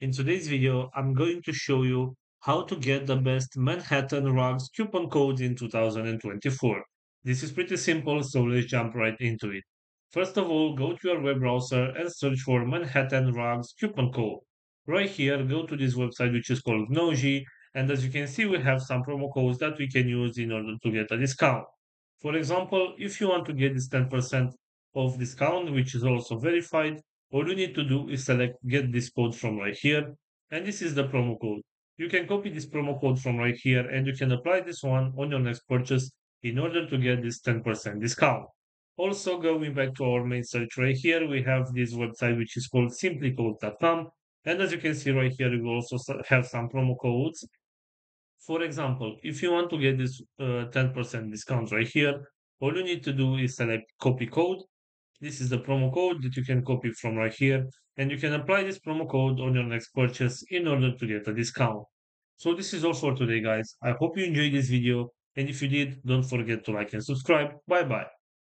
In today's video, I'm going to show you how to get the best Manhattan rugs coupon codes in 2024. This is pretty simple, so let's jump right into it. First of all, go to your web browser and search for Manhattan rugs coupon code. Right here, go to this website which is called Noji, and as you can see, we have some promo codes that we can use in order to get a discount. For example, if you want to get this 10% off discount, which is also verified, all you need to do is select get this code from right here, and this is the promo code. You can copy this promo code from right here and you can apply this one on your next purchase in order to get this 10% discount. Also, going back to our main search right here, we have this website which is called simplycode.com. And as you can see right here, we also have some promo codes. For example, if you want to get this 10% discount right here, all you need to do is select copy code. This is the promo code that you can copy from right here, and you can apply this promo code on your next purchase in order to get a discount. So this is all for today, guys. I hope you enjoyed this video, and if you did, don't forget to like and subscribe. Bye bye.